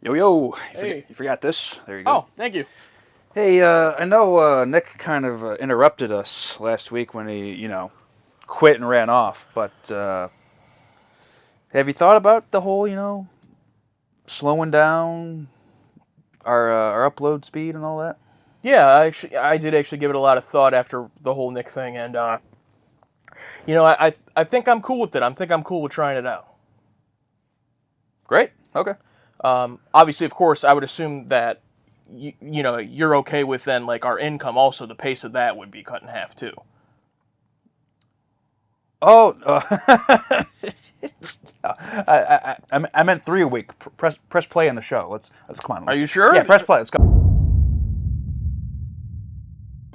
Yo, yo, Hey. you forgot this. There you go. Oh, thank you. Hey, I know Nick kind of interrupted us last week when he, quit and ran off, but have you thought about the whole, slowing down our upload speed and all that? Yeah, I did actually give it a lot of thought after the whole Nick thing, and I think I'm cool with it. I think I'm cool with trying it out. Great. Okay. Obviously, of course, I would assume that you're okay with then like our income. Also, the pace of that would be cut in half too. Oh, I meant 3 a week. Press play on the show. Let's come on. Are you sure? Yeah, press play. Let's go.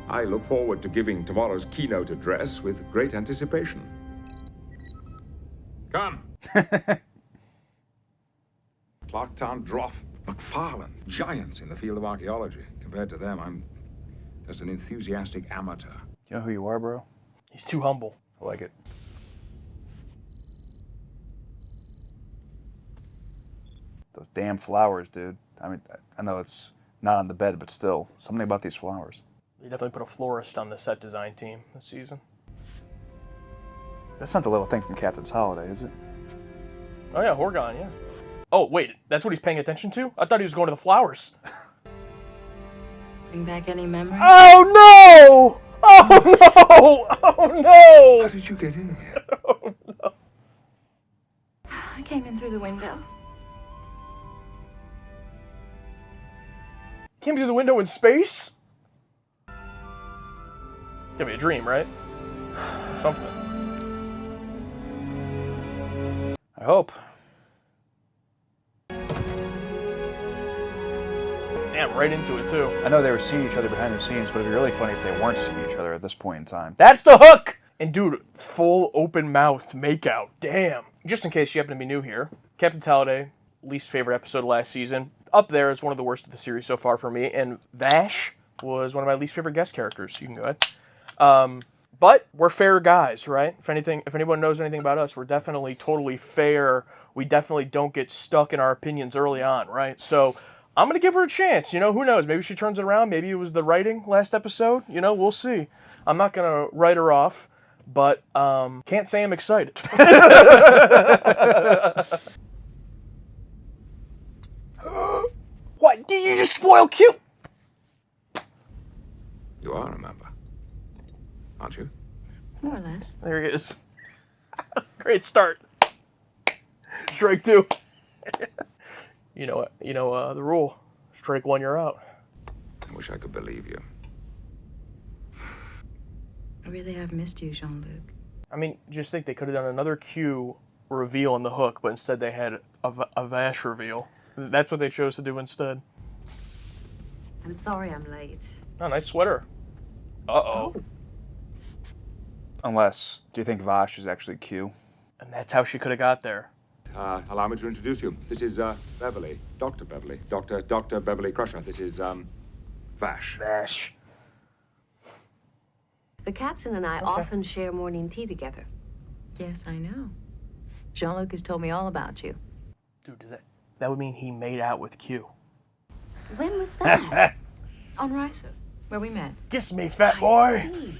I look forward to giving tomorrow's keynote address with great anticipation. Come. Clarktown, Droff, McFarlane, giants in the field of archaeology. Compared to them, I'm just an enthusiastic amateur. You know who you are, bro? He's too humble. I like it. Those damn flowers, dude. I mean, I know it's not on the bed, but still, something about these flowers. You definitely put a florist on the set design team this season. That's not the little thing from Captain's Holiday, is it? Oh yeah, Horgon, yeah. Oh wait, that's what he's paying attention to? I thought he was going to the flowers. Bring back any memories? Oh no! Oh no! Oh no! How did you get in here? Oh no! I came in through the window. Came through the window in space? Give me a dream, right? Something. I hope. Damn, right into it too. I know they were seeing each other behind the scenes, but it'd be really funny if they weren't seeing each other at this point in time. That's the hook! And dude, full open mouth makeout. Damn. Just in case you happen to be new here, Captain's Holiday, least favorite episode of last season. Up there is one of the worst of the series so far for me. And Vash was one of my least favorite guest characters. You can go ahead. But we're fair guys, right? If anyone knows anything about us, we're definitely totally fair. We definitely don't get stuck in our opinions early on, right? So I'm going to give her a chance. Who knows? Maybe she turns it around. Maybe it was the writing last episode. We'll see. I'm not going to write her off, but can't say I'm excited. What? Did you just spoil Q? You are a member, aren't you? More or less. There he is. Great start. Strike two. The rule. Strike one, you're out. I wish I could believe you. I really have missed you, Jean-Luc. I mean, just think they could have done another Q reveal on the hook, but instead they had a Vash reveal. That's what they chose to do instead. I'm sorry I'm late. Oh, nice sweater. Uh-oh. Unless, do you think Vash is actually Q? And that's how she could have got there. Allow me to introduce you. This is Beverly, Dr. Beverly, Dr. Beverly Crusher. This is Vash. Vash. The captain and I often share morning tea together. Yes, I know. Jean-Luc has told me all about you. Dude, that would mean he made out with Q. When was that? On Risa, where we met. Kiss me, fat boy. See.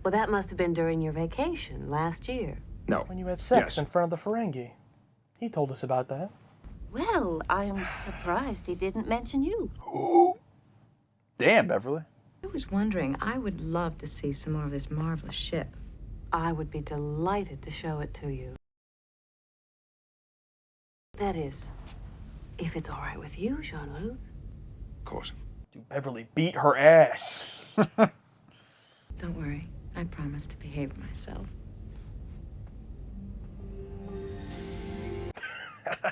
Well, that must have been during your vacation last year. No. When you had sex Yes. in front of the Ferengi. He told us about that. Well, I'm surprised he didn't mention you. Damn, Beverly. I was wondering, I would love to see some more of this marvelous ship. I would be delighted to show it to you. That is, if it's all right with you, Jean-Luc. Of course. Dude, Beverly beat her ass. Don't worry, I promise to behave myself.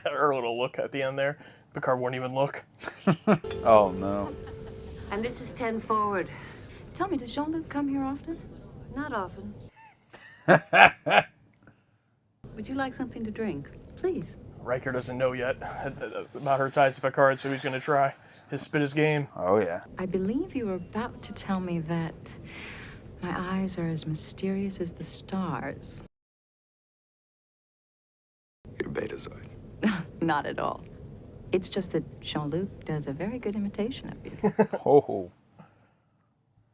Her little look at the end there. Picard wouldn't even look. Oh, no. And this is 10 forward. Tell me, does Jean-Luc come here often? Not often. Would you like something to drink? Please. Riker doesn't know yet about her ties to Picard, so he's going to try. His spit his game. Oh, yeah. I believe you were about to tell me that my eyes are as mysterious as the stars. You're Betazoid. Not at all. It's just that Jean-Luc does a very good imitation of you. Ho ho.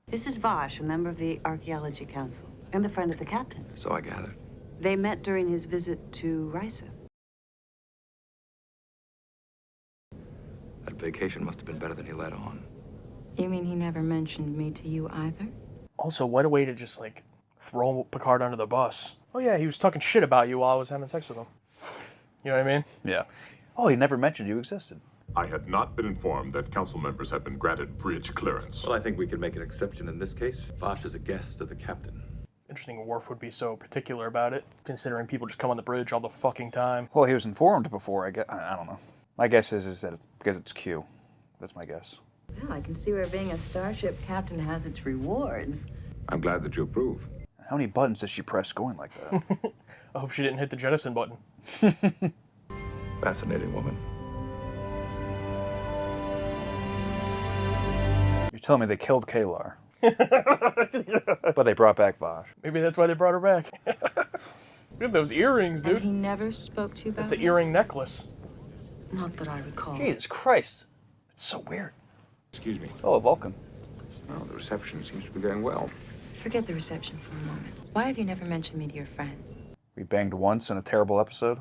This is Vash, a member of the Archaeology Council, and a friend of the captain's. So I gathered. They met during his visit to Risa. That vacation must have been better than he let on. You mean he never mentioned me to you either? Also, what a way to just, like, throw Picard under the bus. Oh, yeah, he was talking shit about you while I was having sex with him. You know what I mean? Yeah. Oh, he never mentioned you existed. I had not been informed that council members had been granted bridge clearance. Well, I think we can make an exception in this case. Vash is a guest of the captain. Interesting Worf would be so particular about it, considering people just come on the bridge all the fucking time. Well, he was informed before, I guess. I don't know. My guess is that it's because it's Q. That's my guess. Well, I can see where being a starship captain has its rewards. I'm glad that you approve. How many buttons does she press going like that? I hope she didn't hit the jettison button. Fascinating woman. You're telling me they killed Kalar. But they brought back Vash. Maybe that's why they brought her back. Look at those earrings, And dude. he never spoke to you about It's an it? earring necklace. Not that I recall. Jesus Christ. It's so weird. Excuse me. Oh, Vulcan. Well, the reception seems to be going well. Forget the reception for a moment. Why have you never mentioned me to your friends? We banged once in a terrible episode.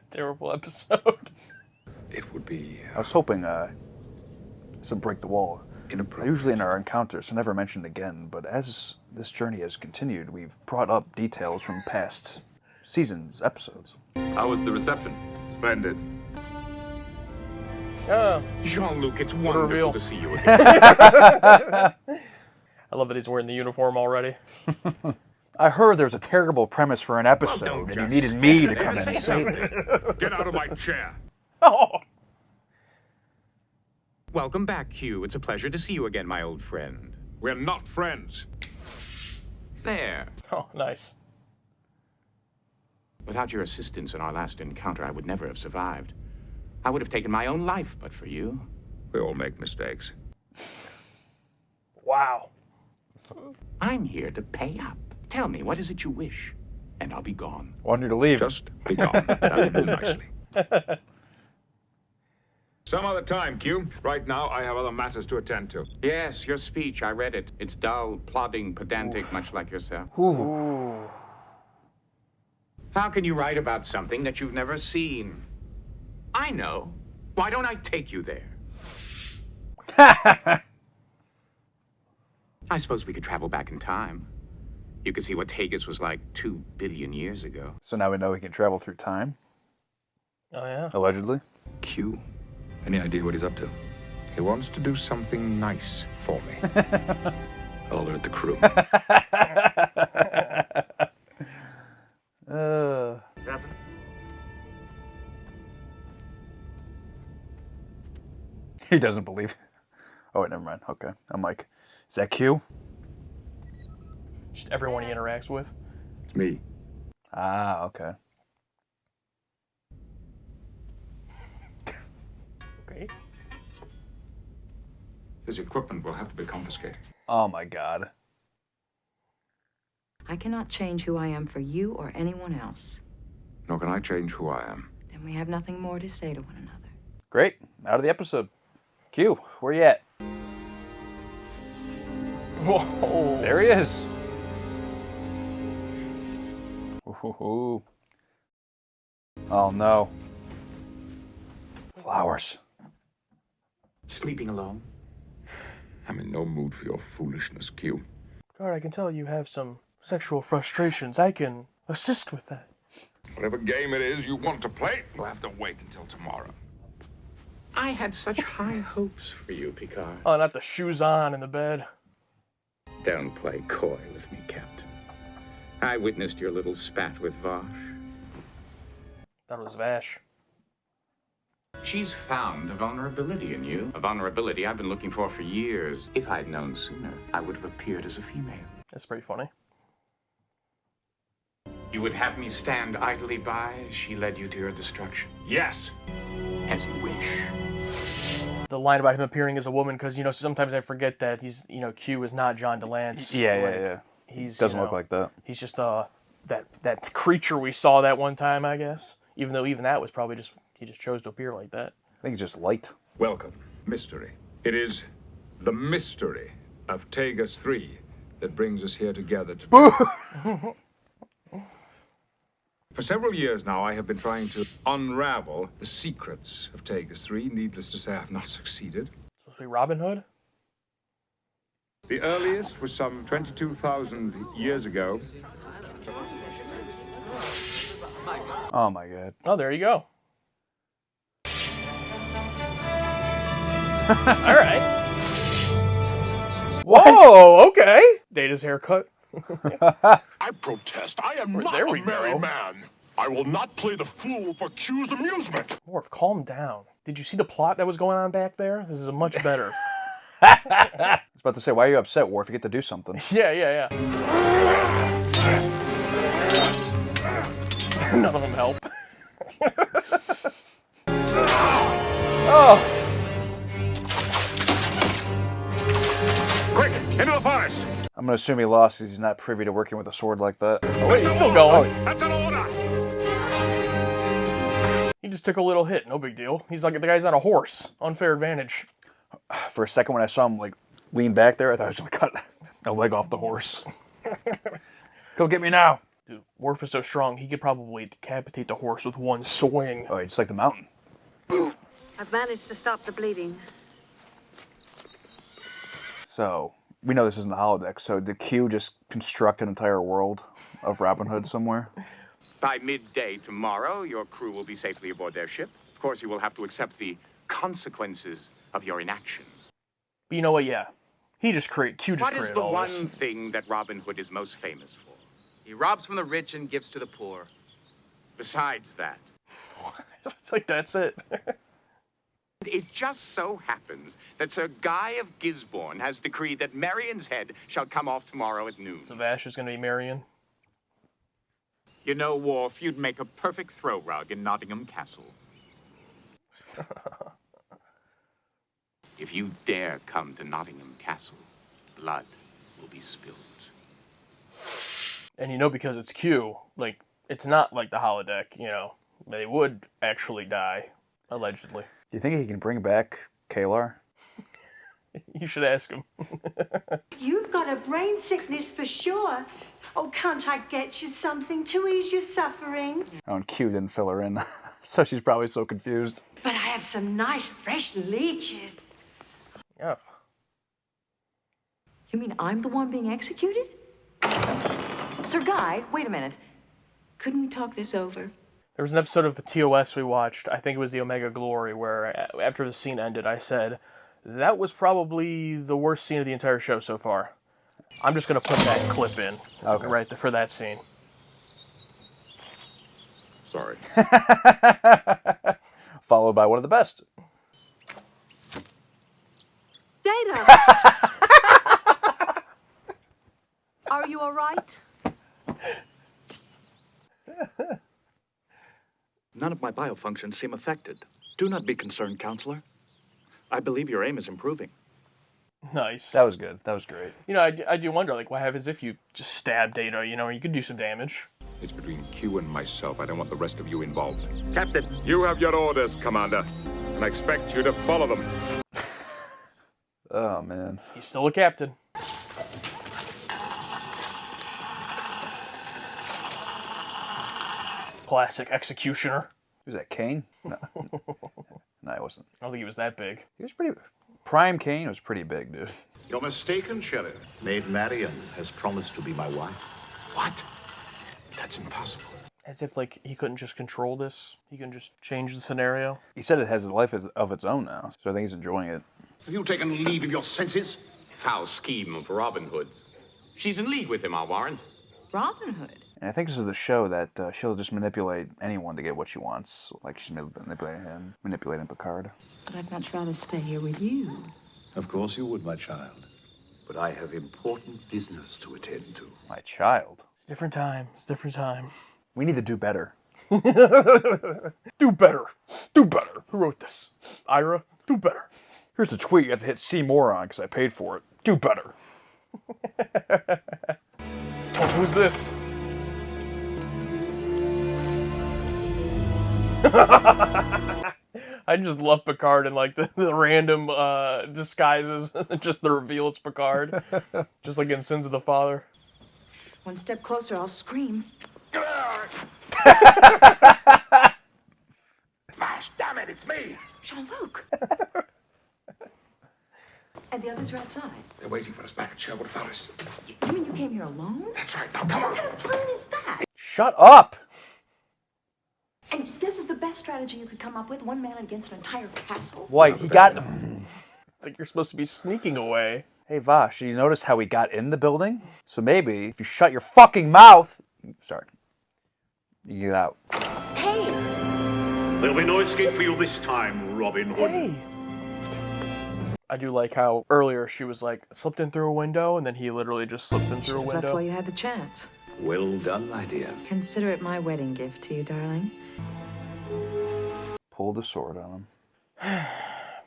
Terrible episode. It would be I was hoping to break the wall. inappropriate. Usually in our encounters, so never mentioned again, but as this journey has continued, we've brought up details from past seasons, episodes. How was the reception? Splendid. Oh, Jean-Luc, it's reveal. wonderful to see you again. I love that he's wearing the uniform already. I heard there was a terrible premise for an episode, don't and just he needed me to stand come there. in and Say save something. it. Get out of my chair. Oh, Welcome back, Q. It's a pleasure to see you again, my old friend. We're not friends. There. oh, nice. Without your assistance in our last encounter, I would never have survived. I would have taken my own life, but for you. We all make mistakes. Wow. I'm here to pay up. Tell me, what is it you wish? And I'll be gone. Wanted you to leave. Just be gone. That'll do nicely. Some other time, Q. Right now, I have other matters to attend to. Yes, your speech, I read it. It's dull, plodding, pedantic, much like yourself. Ooh. How can you write about something that you've never seen? I know. Why don't I take you there? I suppose we could travel back in time. You could see what Tagus was like 2 billion years ago. So now we know he can travel through time, Oh, yeah. allegedly. Q. Any idea what he's up to? He wants to do something nice for me. I'll alert the crew. Captain? He doesn't believe. Oh, wait, never mind. Okay. I'm like, is that Q? Just everyone he interacts with. It's me. Ah, okay. Okay. His equipment will have to be confiscated. Oh my God. I cannot change who I am for you or anyone else. Nor can I change who I am. Then we have nothing more to say to one another. Great. Out of the episode. Q, where you at? Whoa. There he is. Ooh. Oh no. Flowers. Sleeping alone? I'm in no mood for your foolishness, Q. God, I can tell you have some sexual frustrations. I can assist with that. Whatever game it is you want to play, you'll have to wait until tomorrow. I had such high hopes for you, Picard. Oh, not the shoes on in the bed. Don't play coy with me, Captain. I witnessed your little spat with Vash. That was Vash. She's found a vulnerability in you. A vulnerability I've been looking for years. If I'd known sooner, I would have appeared as a female. That's pretty funny. You would have me stand idly by as she led you to your destruction. Yes. As you wish. The line about him appearing as a woman, because, you know, sometimes I forget that he's, you know, Q is not John DeLance. Yeah. He's Doesn't you look know, like that. He's just that creature we saw that one time, I guess. Even though even that was probably just, he just chose to appear like that. I think it's just light. Welcome. Mystery. It is the mystery of Tegas 3 that brings us here together today. For several years now, I have been trying to unravel the secrets of Tegas 3. Needless to say, I have not succeeded. Supposed to be Robin Hood? The earliest was some 22,000 years ago. Oh my god. Oh, there you go. All right. Whoa, okay. Data's haircut. I protest. I am not There a we merry go. man. I will not play the fool for Q's amusement. Worf, calm down. Did you see the plot that was going on back there? This is a much better. I was about to say, why are you upset, Worf? You get to do something. Yeah. None of them help. Oh, Quick, into the forest! I'm gonna assume he lost because he's not privy to working with a sword like that. oh wait, he's still going. That's an order! He just took a little hit. No big deal. He's like the guy's on a horse. Unfair advantage. For a second when I saw him like lean back there, I thought I was gonna cut a leg off the horse. Come get me now. Dude, Worf is so strong, he could probably decapitate the horse with one swing. Oh, it's like the mountain. I've managed to stop the bleeding. So, we know this isn't the holodeck, so did Q just construct an entire world of Robin Hood somewhere? By midday tomorrow, your crew will be safely aboard their ship. Of course, you will have to accept the consequences of your inaction. But you know what? Yeah, Q just What created is the all one this. thing that Robin Hood is most famous for? He robs from the rich and gives to the poor. Besides that, It's like that's it. it just so happens that Sir Guy of Gisborne has decreed that Marion's head shall come off tomorrow at noon. So Vash is gonna be Marion. You know, Worf, you'd make a perfect throw rug in Nottingham Castle. If you dare come to Nottingham Castle, blood will be spilled. And you know, because it's Q, like, it's not like the holodeck, you know. They would actually die, allegedly. Do you think he can bring back Kalar? You should ask him. You've got a brain sickness for sure. Oh, can't I get you something to ease your suffering? Oh, and Q didn't fill her in, so she's probably so confused. But I have some nice fresh leeches. Yeah. You mean I'm the one being executed? Sir Guy, wait a minute. Couldn't we talk this over? There was an episode of the TOS we watched, I think it was the Omega Glory, where after the scene ended, I said, that was probably the worst scene of the entire show so far. I'm just going to put that clip in right there for that scene. Sorry. Followed by one of the best. Data! Are you all right? None of my biofunctions seem affected. Do not be concerned, Counselor. I believe your aim is improving. Nice. That was good. That was great. You know, I do wonder, like, what happens if you just stab Data, you know, you could do some damage. It's between Q and myself. I don't want the rest of you involved. Captain! You have your orders, Commander, and I expect you to follow them. Oh, man. He's still a captain. Classic executioner. Who's that, Kane? No. No, he wasn't. I don't think he was that big. He was pretty... Prime Kane was pretty big, dude. You're mistaken, Sheriff. Maid Marian has promised to be my wife. What? That's impossible. As if, like, he couldn't just control this. He couldn't just change the scenario. He said it has a life of its own now, so I think he's enjoying it. Have you taken leave of your senses? Foul scheme of Robin Hood's. She's in league with him, I'll warrant. Robin Hood? And I think this is the show that she'll just manipulate anyone to get what she wants. Like she's manipulating him, manipulating Picard. But I'd much rather stay here with you. Of course you would, my child. But I have important business to attend to. My child. It's different time. It's different time. We need to do better. Do better. Do better. Who wrote this? Ira? Do better. Here's the tweet you have to hit see more on because I paid for it. Do better. Oh, who's this? I just love Picard and like the random disguises, just the reveal it's Picard, just like in Sins of the Father. One step closer, I'll scream. Vash, damn it, it's me! Jean-Luc! And the others are outside. They're waiting for us back at Sherwood Forest. You mean you came here alone? That's right, now come on! What kind of plan is that? Shut up! And this is the best strategy you could come up with? One man against an entire castle? Why, he got... It's like you're supposed to be sneaking away. Hey, Vash, did you notice how we got in the building? So maybe, if you shut your fucking mouth... Sorry. You get out. Hey! There'll be no escape for you this time, Robin Hood. Hey! I do like how earlier she was like, slipped in through a window, and then he literally just slipped in through a Left window. while you had the chance. Well done, my dear. Consider it my wedding gift to you, darling. Pull the sword on him.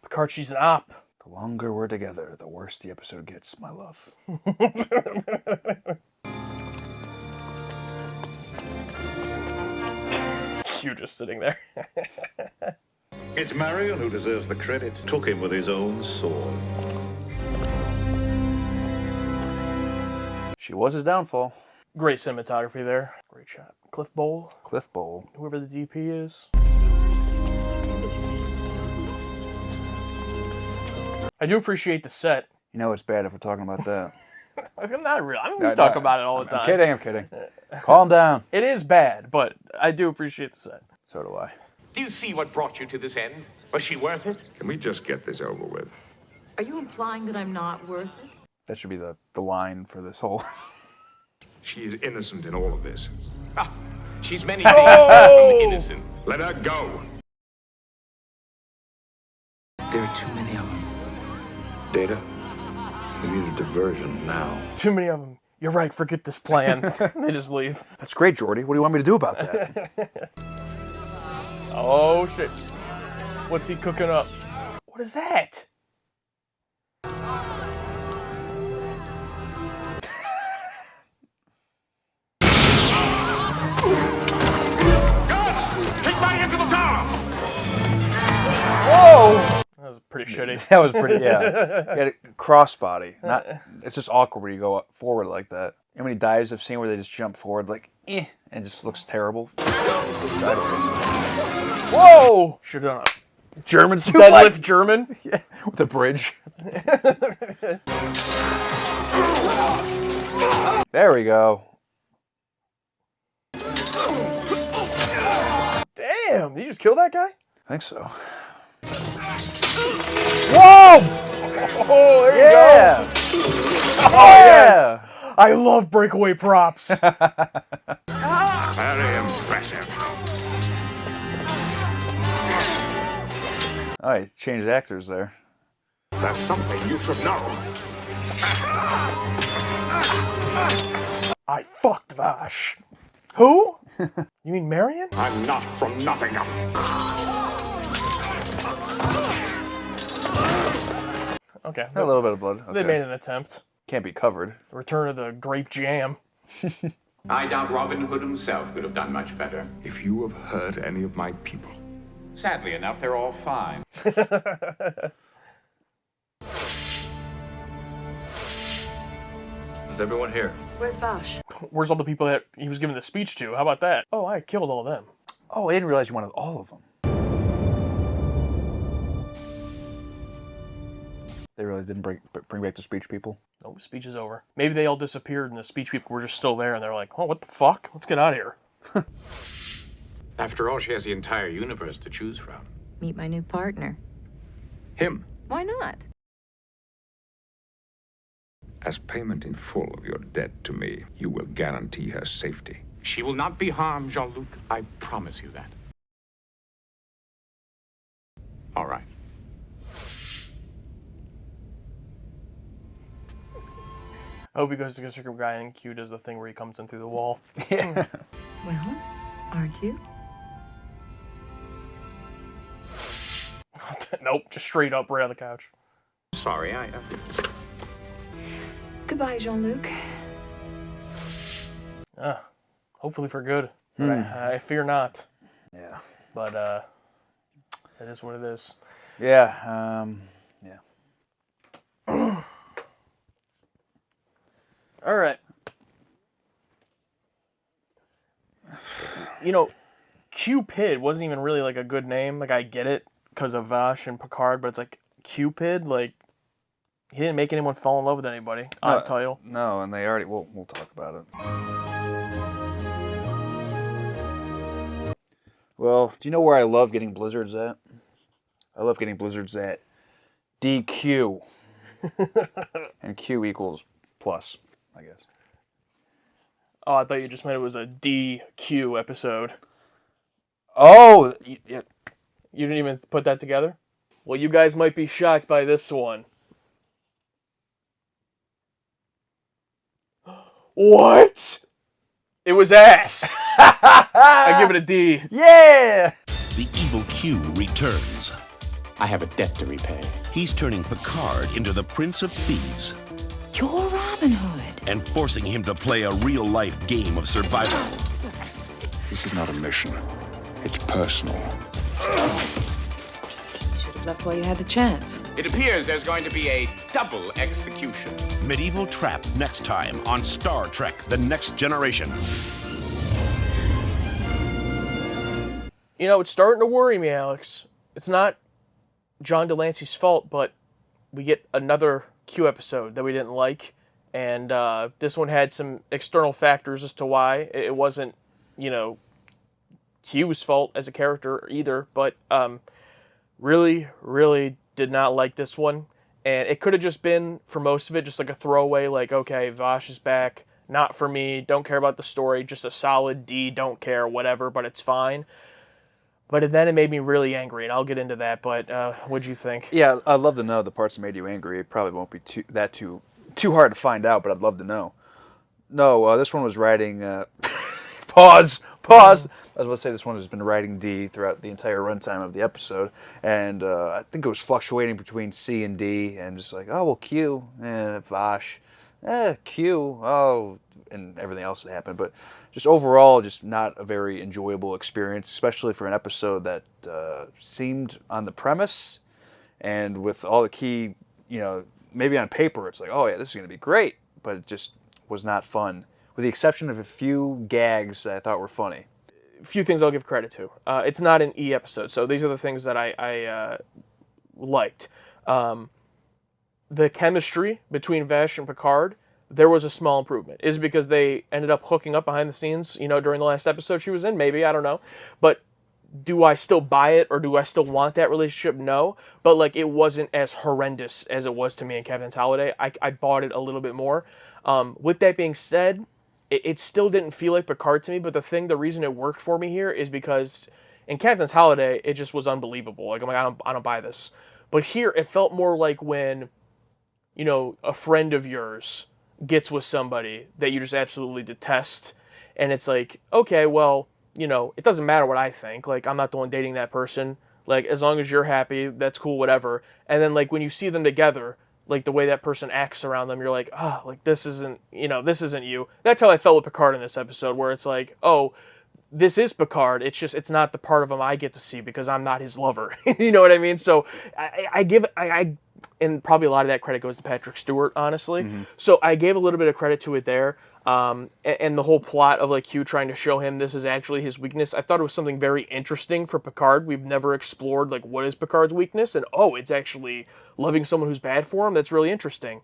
Picard, she's an op. The longer we're together, the worse the episode gets, my love. Q just sitting there. It's Marion who deserves the credit. Took him with his own sword. She was his downfall. Great cinematography there. Great shot. Cliff Bowl. Cliff Bowl. Whoever the DP is. I do appreciate the set. You know it's bad if we're talking about that. I'm not real. I'm gonna talk about it all the time. I'm kidding. Calm down. It is bad, but I do appreciate the set. So do I. Do you see what brought you to this end? Was she worth it? Can we just get this over with? Are you implying that I'm not worth it? That should be the line for this whole... She is innocent in all of this. Ah, she's many things apart from innocent. Let her go! There are too many of them. Data, we need a diversion now. Too many of them. You're right, forget this plan. They just leave. That's great, Jordy. What do you want me to do about that? Oh, shit. What's he cooking up? What is that? Take my into the tower! Whoa! That was pretty shitty. That was pretty, yeah. You had a crossbody. It's just awkward when you go up forward like that. How many dives I've seen where they just jump forward like, and it just looks terrible. Whoa! Should have done a German deadlift German. Yeah, with a bridge. There we go. Damn, did you just kill that guy? I think so. Whoa! Oh, there you go. Oh, yeah. I love breakaway props. Very impressive. Oh, he changed actors there. There's something you should know. I fucked Vash. Who? You mean Marion? I'm not from Nottingham. Okay. A little bit of blood. They Okay. made an attempt. Can't be covered. Return of the grape jam. I doubt Robin Hood himself could have done much better. If you have hurt any of my people, Sadly enough, they're all fine. Is everyone here? Where's Vash? Where's all the people that he was giving the speech to? How about that? Oh, I killed all of them. Oh, I didn't realize you wanted all of them. They really didn't bring back the speech people. Oh, speech is over. Maybe they all disappeared and the speech people were just still there and they're like, oh, what the fuck? Let's get out of here. After all, she has the entire universe to choose from. Meet my new partner. him, Why not? as payment in full of your debt to me, you will guarantee her safety. She will not be harmed, Jean-Luc. I promise you that. All right. I hope he goes to the circuit guy and Q does the thing where he comes in through the wall. Yeah. Well, aren't you? Nope, just straight up right on the couch. Sorry, Goodbye, Jean-Luc. Hopefully for good. But I fear not. Yeah. But it is what it is. Yeah. Yeah. All right. You know, Qpid wasn't even really like a good name. Like I get it because of Vash and Picard, but it's like Qpid. Like he didn't make anyone fall in love with anybody. Odd title. No, and they already. We'll talk about it. Well, do you know where I love getting blizzards at? I love getting blizzards at DQ. And Q equals plus, I guess. Oh, I thought you just meant it was a DQ episode. Oh, yeah. You didn't even put that together? Well, you guys might be shocked by this one. What? It was ass. I give it a D. Yeah! The evil Q returns. I have a debt to repay. He's turning Picard into the Prince of Thieves You're Robin Hood. and forcing him to play a real-life game of survival. This is not a mission. It's personal. Should have left while you had the chance. It appears there's going to be a double execution. Medieval Trap next time on Star Trek: The Next Generation. You know, it's starting to worry me, Alex. It's not John Delancey's fault, but we get another Q episode that we didn't like, and this one had some external factors as to why. It wasn't, you know, Q's fault as a character either, but really, really did not like this one. And it could have just been, for most of it, just like a throwaway, like, okay, Vash is back, not for me, don't care about the story, just a solid D, don't care, whatever, but it's fine. But then it made me really angry, and I'll get into that, but what'd you think? Yeah, I'd love to know the parts that made you angry. It probably won't be too hard to find out, but I'd love to know. No, this one was writing... Pause! I was about to say this one has been writing D throughout the entire runtime of the episode, and I think it was fluctuating between C and D, and just like, oh, well, Q, Vash, Q, oh, and everything else that happened, but just overall, just not a very enjoyable experience, especially for an episode that seemed on the premise, and with all the key, you know, maybe on paper, it's like, oh yeah, this is going to be great, but it just was not fun, with the exception of a few gags that I thought were funny. A few things I'll give credit to. It's not an E episode, so these are the things that I liked. The chemistry between Vash and Picard, there was a small improvement. Is it because they ended up hooking up behind the scenes, you know, during the last episode she was in? Maybe, I don't know. But do I still buy it, or do I still want that relationship? No. But, like, it wasn't as horrendous as it was to me in Captain's Holiday. I bought it a little bit more. With that being said, it still didn't feel like Picard to me, but the reason it worked for me here is because in Captain's Holiday, it just was unbelievable. Like, I'm like, I don't buy this. But here, it felt more like when, you know, a friend of yours gets with somebody that you just absolutely detest, and it's like, okay, well, you know, it doesn't matter what I think. Like, I'm not the one dating that person. Like, as long as you're happy, that's cool, whatever. And then, like, when you see them together, like, the way that person acts around them, you're like, oh, like, this isn't, you know, this isn't you. That's how I felt with Picard in this episode, where it's like, oh, this is Picard. It's just, it's not the part of him I get to see because I'm not his lover. You know what I mean? So and probably a lot of that credit goes to Patrick Stewart, honestly. Mm-hmm. So I gave a little bit of credit to it there. And the whole plot of, like, Q trying to show him this is actually his weakness, I thought it was something very interesting for Picard. We've never explored, like, what is Picard's weakness, and it's actually loving someone who's bad for him. That's really interesting.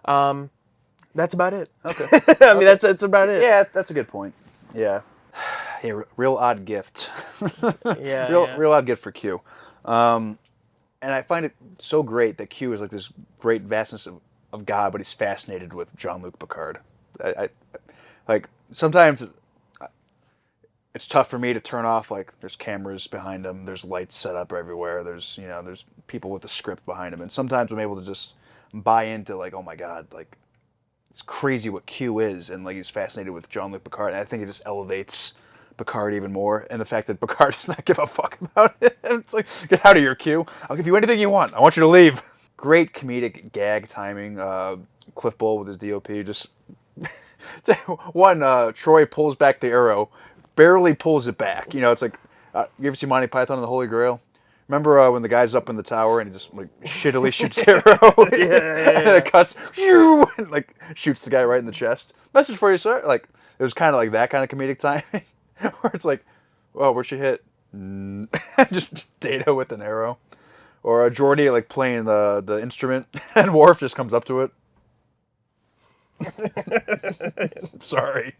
That's about it. Okay. I mean, that's about it. Yeah, that's a good point. Yeah. Yeah, real odd gift. Real odd gift for Q. And I find it so great that Q is like this great vastness of God, but he's fascinated with Jean-Luc Picard. I like, sometimes it's tough for me to turn off, like, there's cameras behind him, there's lights set up everywhere, there's people with a script behind him, and sometimes I'm able to just buy into, like, oh my God, like, it's crazy what Q is, and, like, he's fascinated with Jean-Luc Picard, and I think it just elevates Picard even more, and the fact that Picard does not give a fuck about it. It's like, get out of here, Q. I'll give you anything you want. I want you to leave. Great comedic gag timing. Cliff Bull with his DOP just... Troy pulls back the arrow, barely pulls it back. You know, it's like, You ever see Monty Python and the Holy Grail? Remember when the guy's up in the tower and he just like shittily shoots arrow? And it cuts, and like shoots the guy right in the chest. Message for you, sir. Like it was kind of like that kind of comedic timing, where it's like, oh, where'd she hit? Just Data with an arrow, or Geordi like playing the instrument, and Worf just comes up to it. Sorry.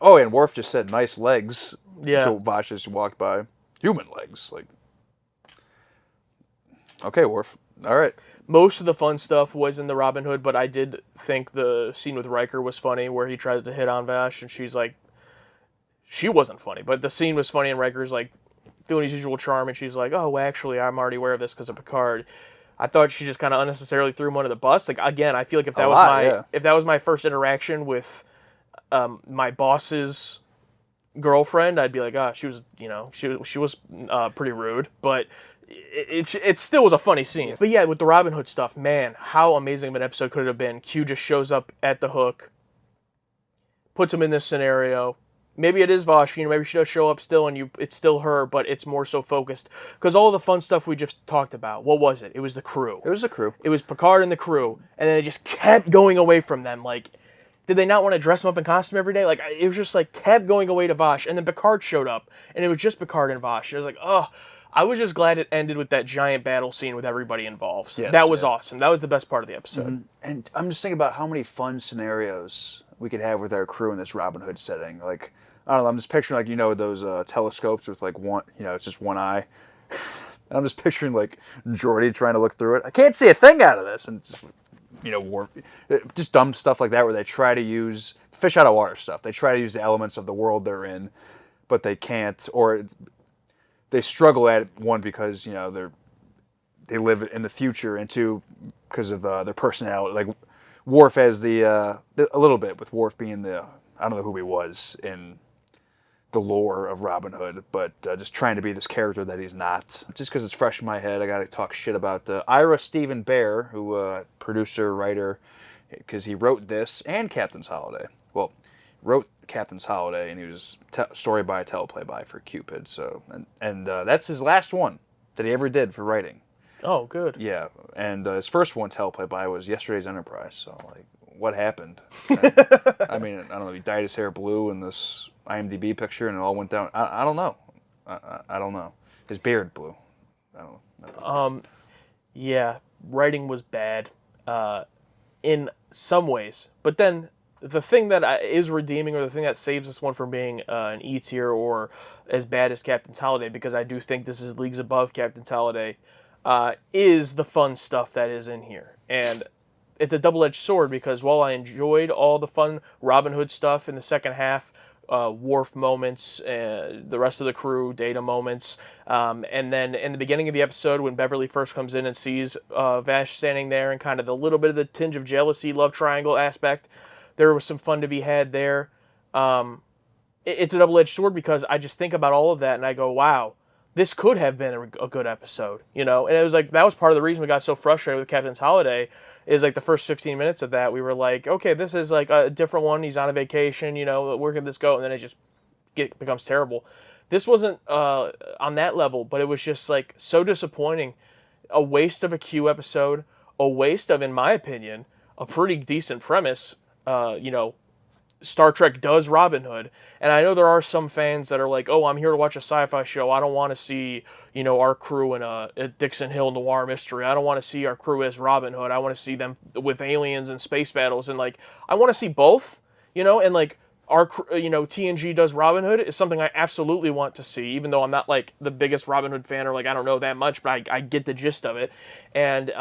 Oh, and Worf just said nice legs to Vash as she walked by. Human legs. Like, okay, Worf. All right. Most of the fun stuff was in the Robin Hood, but I did think the scene with Riker was funny, where he tries to hit on Vash, and she's like, she wasn't funny, but the scene was funny, and Riker's like doing his usual charm, and she's like, oh, well, actually, I'm already aware of this because of Picard. I thought she just kind of unnecessarily threw him under the bus. Like, again, I feel like if that was my first interaction with my boss's girlfriend, I'd be like, she was, she was pretty rude, but it still was a funny scene. But yeah, with the Robin Hood stuff, man, how amazing of an episode could it have been? Q just shows up at the Hook, puts him in this scenario. Maybe it is Vosh, maybe she does show up still and it's still her, but it's more so focused. Because all the fun stuff we just talked about, what was it? It was the crew. It was the crew. It was Picard and the crew, and then it just kept going away from them. Like, did they not want to dress him up in costume every day? Like, it was just like kept going away to Vosh, and then Picard showed up, and it was just Picard and Vosh. It was like, I was just glad it ended with that giant battle scene with everybody involved. Yes, that was awesome. That was the best part of the episode. Mm-hmm. And I'm just thinking about how many fun scenarios we could have with our crew in this Robin Hood setting. Like, I don't know, I'm just picturing, like, those telescopes with, like, one, it's just one eye. And I'm just picturing, like, Geordi trying to look through it. I can't see a thing out of this. And it's just, just dumb stuff like that where they try to use fish out of water stuff. They try to use the elements of the world they're in, but they can't, or they struggle at it, one, because, they live in the future, and two, because of their personality. Like, Worf as a little bit, with Worf being I don't know who he was in the lore of Robin Hood, but just trying to be this character that he's not. Just because it's fresh in my head, I got to talk shit about Ira Stephen Bear, who producer, writer, because he wrote this and Captain's Holiday. Well, wrote Captain's Holiday, and he was story by, teleplay by for Qpid. So, and that's his last one that he ever did for writing. Oh, good. Yeah, and his first one, teleplay by, was Yesterday's Enterprise. So, like, what happened? I mean, I don't know. He dyed his hair blue in this IMDb picture, and it all went down. I don't know. I don't know. His beard blue. I don't know. Yeah, writing was bad in some ways, but then the thing that is redeeming, or the thing that saves this one from being an E tier or as bad as Captain's Holiday, because I do think this is leagues above Captain's Holiday, is the fun stuff that is in here. And it's a double-edged sword, because while I enjoyed all the fun Robin Hood stuff in the second half, Worf moments, the rest of the crew, Data moments, and then in the beginning of the episode when Beverly first comes in and sees Vash standing there, and kind of the little bit of the tinge of jealousy, love triangle aspect, there was some fun to be had there. It's a double-edged sword, because I just think about all of that and I go, wow, this could have been a good episode, And it was like, that was part of the reason we got so frustrated with Captain's Holiday, is like the first 15 minutes of that, we were like, okay, this is like a different one. He's on a vacation, where could this go? And then it just becomes terrible. This wasn't on that level, but it was just like so disappointing. A waste of a Q episode, a waste of, in my opinion, a pretty decent premise. Star Trek does Robin Hood, and I know there are some fans that are like, oh, I'm here to watch a sci-fi show. I don't want to see, our crew in a Dixon Hill noir mystery. I don't want to see our crew as Robin Hood. I want to see them with aliens and space battles, and like, I want to see both, and like, our, TNG does Robin Hood is something I absolutely want to see, even though I'm not like the biggest Robin Hood fan, or like, I don't know that much, but I get the gist of it. And,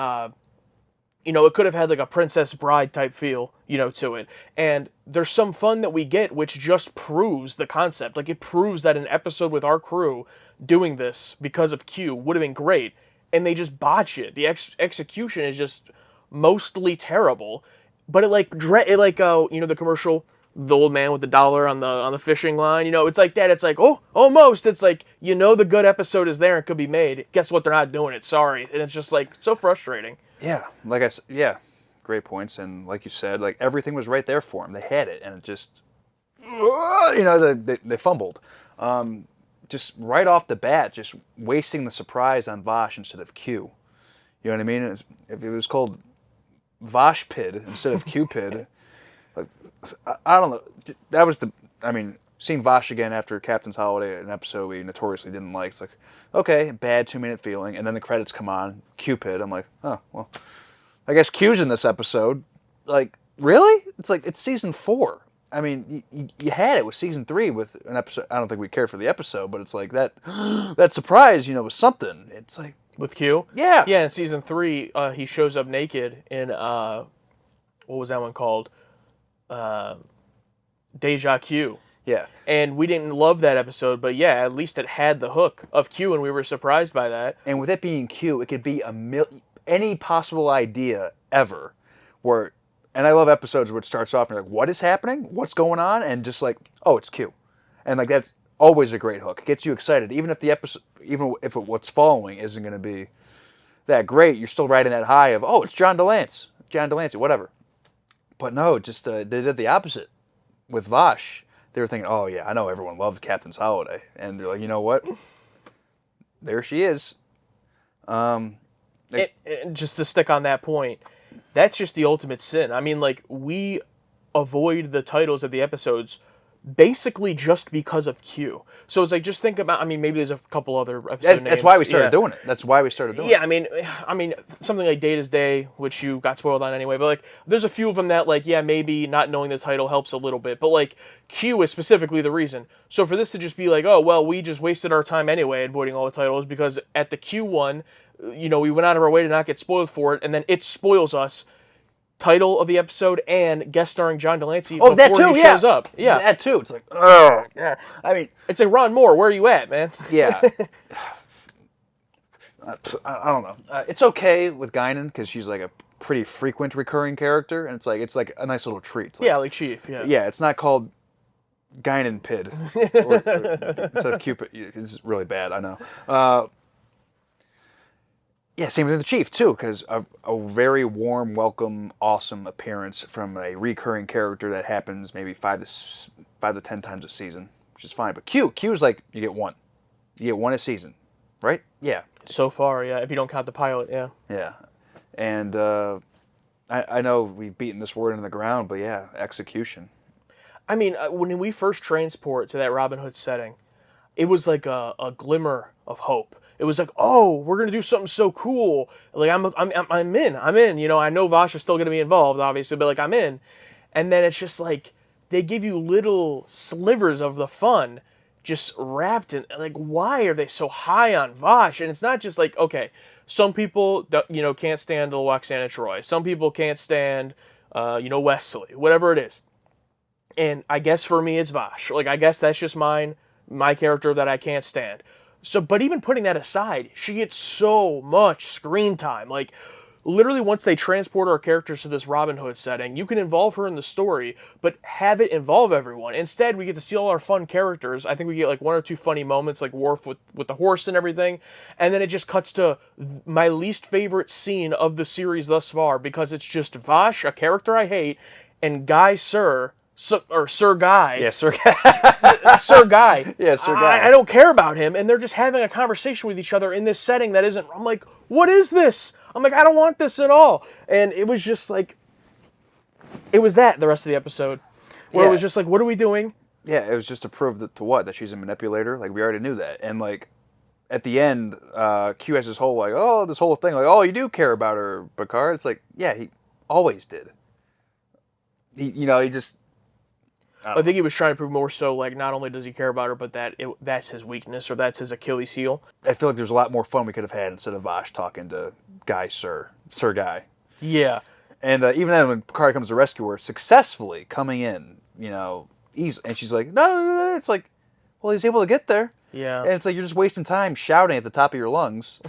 it could have had like a Princess Bride type feel, to it. And there's some fun that we get, which just proves the concept. Like, it proves that an episode with our crew doing this because of Q would have been great. And they just botch it. The execution is just mostly terrible. But the commercial, the old man with the dollar on the fishing line, it's like that. It's like, oh, almost. It's like, the good episode is there and could be made. Guess what? They're not doing it. Sorry. And it's just like so frustrating. Yeah, like I said, yeah, great points. And like you said, like, everything was right there for them. They had it, and it just, they fumbled. Just right off the bat, just wasting the surprise on Vosh instead of Q. You know what I mean? If it was called Voshpid instead of Qpid, like, I don't know. That was seeing Vosh again after Captain's Holiday, an episode we notoriously didn't like. It's like, okay, bad 2-minute feeling, and then the credits come on, Qpid. I'm like, oh, well, I guess Q's in this episode. Like, really? It's like, it's season 4. I mean, you had it with season 3 with an episode. I don't think we cared for the episode, but it's like that surprise, was something. It's like, with Q? Yeah. Yeah, in season 3, he shows up naked in, what was that one called? Deja Q. Yeah. And we didn't love that episode, but yeah, at least it had the hook of Q, and we were surprised by that. And with it being Q, it could be any possible idea ever. And I love episodes where it starts off and you're like, what is happening? What's going on? And just like, oh, it's Q. And like that's always a great hook. It gets you excited. Even if what's following isn't going to be that great, you're still riding that high of, oh, it's John Delancey, whatever. But no, just they did the opposite with Vosh. They were thinking, oh yeah, I know everyone loves Captain's Holiday, and they're like, you know what? There she is. Just to stick on that point, that's just the ultimate sin. I mean, like, we avoid the titles of the episodes basically just because of Q. So it's like, just think about, maybe there's a couple other episode names. That's why we started doing it. That's why we started doing it. Yeah, I mean, something like Data's Day, which you got spoiled on anyway, but like, there's a few of them that, like, yeah, maybe not knowing the title helps a little bit, but like, Q is specifically the reason. So for this to just be like, oh, well, we just wasted our time anyway avoiding all the titles because at the Q one, we went out of our way to not get spoiled for it, and then it spoils us. Title of the episode and guest starring John Delancey before he shows up. Yeah, that too. It's like, oh, yeah. I mean, it's like, Ron Moore, where are you at, man? Yeah. I don't know. It's okay with Guinan because she's like a pretty frequent recurring character, and it's like a nice little treat. Like, yeah, like Chief. Yeah. Yeah, it's not called Guinan Pid instead of Cupid. It's really bad. I know. Yeah, same with the Chief, too, because a very warm, welcome, awesome appearance from a recurring character that happens maybe 5 to 10 times a season, which is fine. But Q's like, you get one. You get one a season, right? Yeah. So far, yeah, if you don't count the pilot, yeah. Yeah. And I know we've beaten this word into the ground, but yeah, execution. I mean, when we first transport to that Robin Hood setting, it was like a glimmer of hope. It was like, oh, we're gonna do something so cool. Like I'm in. I know Vosh is still gonna be involved, obviously, but like I'm in. And then it's just like they give you little slivers of the fun, just wrapped in. Like, why are they so high on Vosh? And it's not just like, okay, some people can't stand Loxana Troy. Some people can't stand Wesley, whatever it is. And I guess for me it's Vosh. Like, I guess that's just my character that I can't stand. So, but even putting that aside, she gets so much screen time. Like, literally once they transport our characters to this Robin Hood setting, you can involve her in the story, but have it involve everyone. Instead, we get to see all our fun characters. I think we get like 1 or 2 funny moments, like Worf with the horse and everything. And then it just cuts to my least favorite scene of the series thus far, because it's just Vosh, a character I hate, and Sir Guy. Yeah, Sir Guy. Sir Guy. Yeah, Sir Guy. I don't care about him, and they're just having a conversation with each other in this setting that isn't... I'm like, what is this? I'm like, I don't want this at all. And it was just like... It was the rest of the episode. Where it was just like, what are we doing? Yeah, it was just to prove that she's a manipulator. Like, we already knew that. And like, at the end, Q has this whole thing, like, oh, you do care about her, Picard. It's like, yeah, he always did. He just... I think he was trying to prove more so, like, not only does he care about her, but that's his weakness, or that's his Achilles heel. I feel like there's a lot more fun we could have had instead of Vosh talking to Sir Guy. Yeah. And even then, when Picard comes to rescue her, successfully coming in, easy, and she's like, no, it's like, well, he's able to get there. Yeah. And it's like, you're just wasting time shouting at the top of your lungs.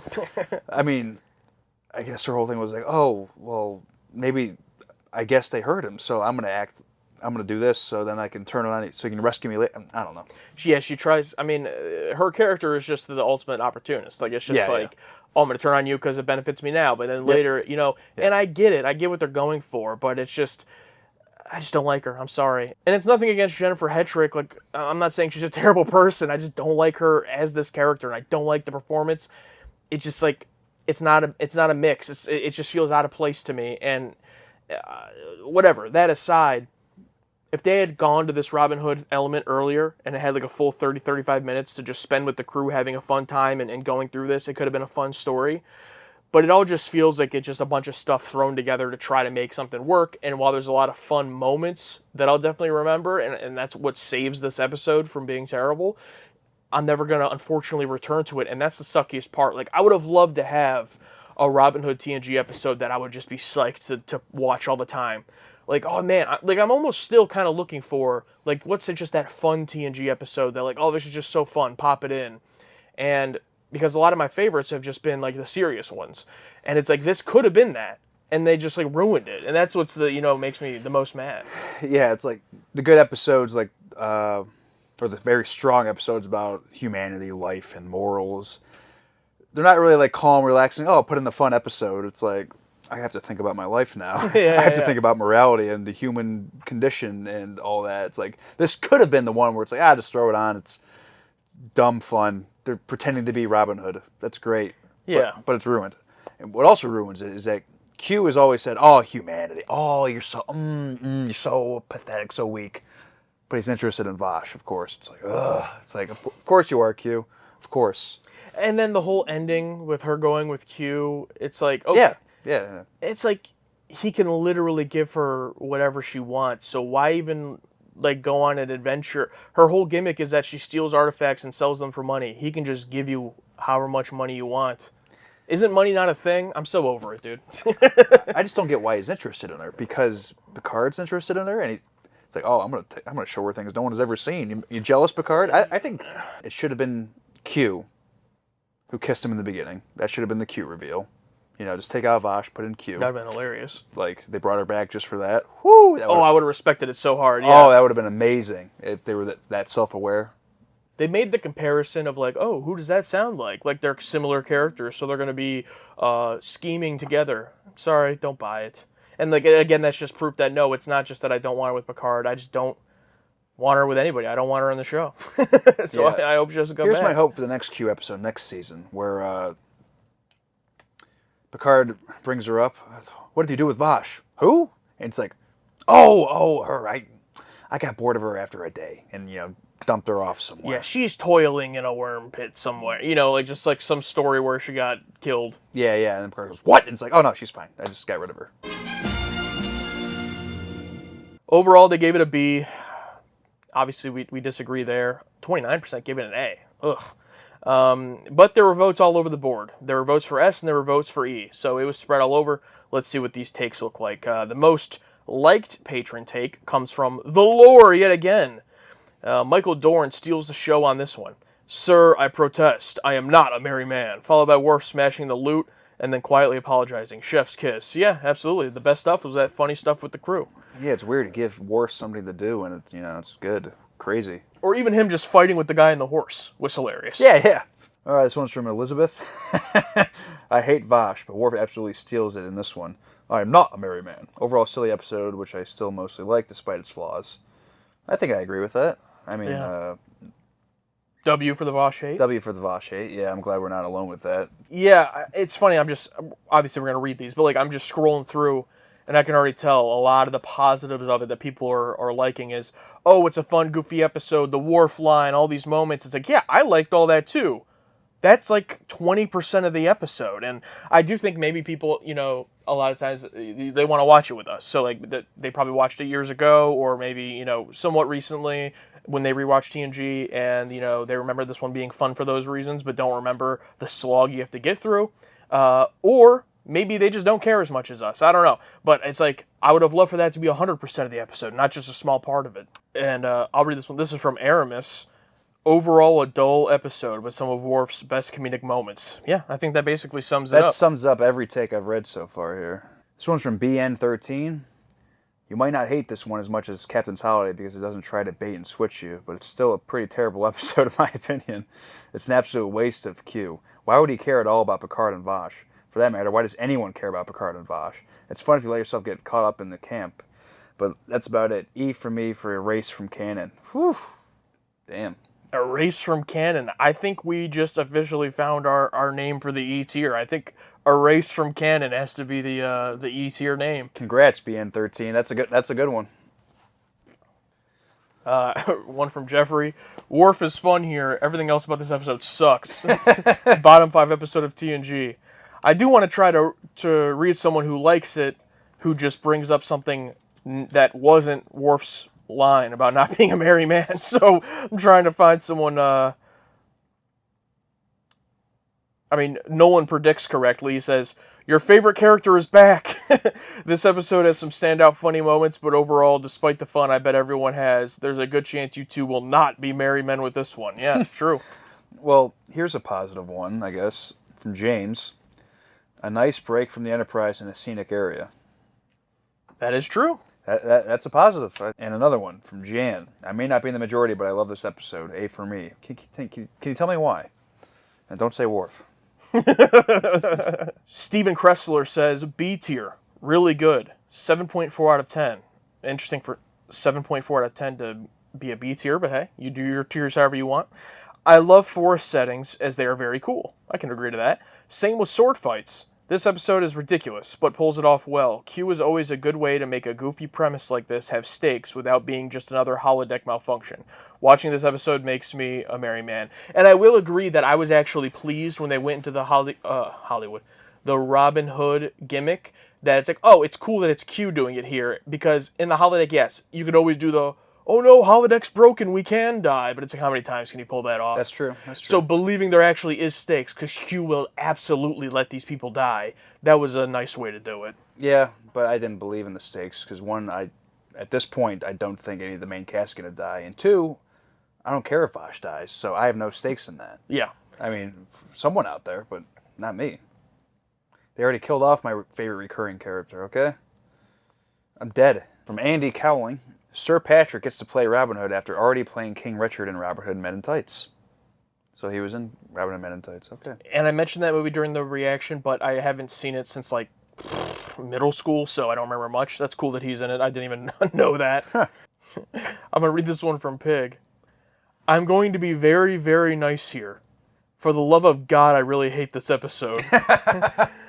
I mean, I guess her whole thing was like, oh, well, maybe, I guess they heard him, so I'm going to do this so then I can turn it on so you can rescue me later. I don't know. She tries. I mean, her character is just the ultimate opportunist. Like, it's just oh, I'm going to turn on you because it benefits me now. But then later, and I get it. I get what they're going for. But it's just, I just don't like her. I'm sorry. And it's nothing against Jennifer Hetrick. Like, I'm not saying she's a terrible person. I just don't like her as this character, and I don't like the performance. It's just like it's not a mix. It just feels out of place to me. And whatever. That aside, if they had gone to this Robin Hood element earlier and it had like a full 30, 35 minutes to just spend with the crew having a fun time and going through this, it could have been a fun story. But it all just feels like it's just a bunch of stuff thrown together to try to make something work. And while there's a lot of fun moments that I'll definitely remember, and that's what saves this episode from being terrible, I'm never going to, unfortunately, return to it. And that's the suckiest part. Like, I would have loved to have a Robin Hood TNG episode that I would just be psyched to watch all the time. Like, oh man, I'm almost still kind of looking for, like, what's just that fun TNG episode that, like, oh, this is just so fun, pop it in. And because a lot of my favorites have just been, like, the serious ones. And it's like, this could have been that. And they just, like, ruined it. And that's what's makes me the most mad. Yeah, it's like the good episodes, like, or the very strong episodes about humanity, life, and morals. They're not really, like, calm, relaxing, oh, put in the fun episode. It's like, I have to think about my life now. I have to think about morality and the human condition and all that. It's like, this could have been the one where it's like, just throw it on. It's dumb fun. They're pretending to be Robin Hood. That's great. Yeah. But it's ruined. And what also ruins it is that Q has always said, oh, humanity. Oh, you're so pathetic, so weak. But he's interested in Vosh, of course. It's like, ugh. It's like, of course you are, Q. Of course. And then the whole ending with her going with Q, it's like, okay. Yeah. It's like he can literally give her whatever she wants. So why even like go on an adventure? Her whole gimmick is that she steals artifacts and sells them for money. He can just give you however much money you want. Isn't money not a thing? I'm so over it, dude. I just don't get why he's interested in her, because Picard's interested in her, and he's like, oh, I'm gonna show her things no one has ever seen. You jealous, Picard? I think it should have been Q who kissed him in the beginning. That should have been the Q reveal. Just take out Vosh, put in Q. That'd have been hilarious. Like, they brought her back just for that. Whoo! I would have respected it so hard. Yeah. Oh, that would have been amazing if they were that self-aware. They made the comparison of like, oh, who does that sound like? Like, they're similar characters, so they're going to be scheming together. Sorry, don't buy it. And like, again, that's just proof that no, it's not just that I don't want her with Picard. I just don't want her with anybody. I don't want her on the show. So yeah. I hope she doesn't come back. Here's my hope for the next Q episode next season, where Picard brings her up. What did you do with Vosh? Who? And it's like, oh, her. I got bored of her after a day, and dumped her off somewhere. Yeah, she's toiling in a worm pit somewhere. Like just like some story where she got killed. Yeah. And then Picard goes, what? And it's like, oh no, she's fine. I just got rid of her. Overall, they gave it a B. Obviously, we disagree there. 29% gave it an A. Ugh. But there were votes all over the board. There were votes for S and there were votes for E. So it was spread all over. Let's see what these takes look like. The most liked patron take comes from The Lore yet again. Michael Dorn steals the show on this one. Sir, I protest. I am not a merry man. Followed by Worf smashing the loot and then quietly apologizing. Chef's kiss. Yeah, absolutely. The best stuff was that funny stuff with the crew. Yeah, it's weird to give Worf something to do and it's good. Crazy. Or even him just fighting with the guy in the horse was hilarious. Yeah. All right, this one's from Elizabeth. I hate Vosh, but Worf absolutely steals it in this one. I am not a merry man. Overall silly episode, which I still mostly like despite its flaws. I think I agree with that. I mean, yeah. W for the Vosh hate? W for the Vosh hate. Yeah, I'm glad we're not alone with that. Yeah, it's funny. Obviously we're going to read these, but like I'm just scrolling through and I can already tell a lot of the positives of it that people are liking is, oh, it's a fun, goofy episode, the Worf line, all these moments. It's like, yeah, I liked all that too. That's like 20% of the episode. And I do think maybe people, a lot of times they want to watch it with us. So like they probably watched it years ago or maybe, somewhat recently when they rewatched TNG and, they remember this one being fun for those reasons, but don't remember the slog you have to get through. Or maybe they just don't care as much as us. I don't know. But it's like, I would have loved for that to be 100% of the episode, not just a small part of it. And I'll read this one. This is from Aramis. Overall, a dull episode with some of Worf's best comedic moments. Yeah, I think that basically sums it up. That sums up every take I've read so far here. This one's from BN13. You might not hate this one as much as Captain's Holiday because it doesn't try to bait and switch you, but it's still a pretty terrible episode in my opinion. It's an absolute waste of Q. Why would he care at all about Picard and Vosh? For that matter, why does anyone care about Picard and Vosh? It's fun if you let yourself get caught up in the camp. But that's about it. E for me for Erase from Canon. Whew. Damn. Erase from Canon. I think we just officially found our name for the E tier. I think Erase from Canon has to be the E tier name. Congrats, BN13. That's a good one. One from Jeffrey. Worf is fun here. Everything else about this episode sucks. Bottom 5 episode of TNG. I do want to try to read someone who likes it, who just brings up something that wasn't Worf's line about not being a merry man. So I'm trying to find someone. Nolan predicts correctly. He says, "Your favorite character is back." This episode has some standout funny moments, but overall, despite the fun I bet everyone has, there's a good chance you two will not be merry men with this one. Yeah, true. Well, here's a positive one, I guess, from James. A nice break from the Enterprise in a scenic area. That is true. That's a positive. And another one from Jan. I may not be in the majority, but I love this episode. A for me. Can you tell me why? And don't say Worf. Steven Kressler says, B tier. Really good. 7.4 out of 10. Interesting for 7.4 out of 10 to be a B tier, but hey, you do your tiers however you want. I love forest settings as they are very cool. I can agree to that. Same with sword fights. This episode is ridiculous, but pulls it off well. Q is always a good way to make a goofy premise like this have stakes without being just another holodeck malfunction. Watching this episode makes me a merry man. And I will agree that I was actually pleased when they went into the Hollywood, the Robin Hood gimmick, that it's like, oh, it's cool that it's Q doing it here, because in the holodeck, yes, you could always do the, oh no, holodeck's broken, we can die, but it's like, how many times can you pull that off? That's true. So believing there actually is stakes, because Q will absolutely let these people die, that was a nice way to do it. Yeah, but I didn't believe in the stakes, because one, at this point, I don't think any of the main cast is going to die, and two, I don't care if Vosh dies, so I have no stakes in that. Yeah. I mean, someone out there, but not me. They already killed off my favorite recurring character, okay? I'm dead. From Andy Cowling, Sir Patrick gets to play Robin Hood after already playing King Richard in Robin Hood Men in Tights. So he was in Robin Hood Men in Tights, okay. And I mentioned that movie during the reaction, but I haven't seen it since, like, middle school, so I don't remember much. That's cool that he's in it. I didn't even know that. I'm going to read this one from Pig. I'm going to be very, very nice here. For the love of God, I really hate this episode.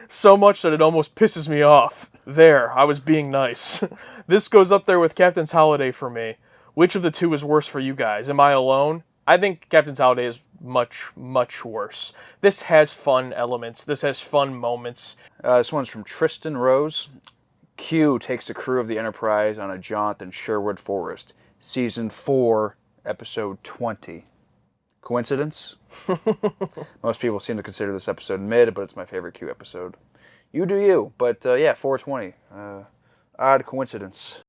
So much that it almost pisses me off. There, I was being nice. This goes up there with Captain's Holiday for me. Which of the two is worse for you guys? Am I alone? I think Captain's Holiday is much, much worse. This has fun elements. This has fun moments. This one's from Tristan Rose. Q takes the crew of the Enterprise on a jaunt in Sherwood Forest. Season 4, Episode 20. Coincidence? Most people seem to consider this episode mid, but it's my favorite Q episode. You do you, but yeah, 420. Odd coincidence.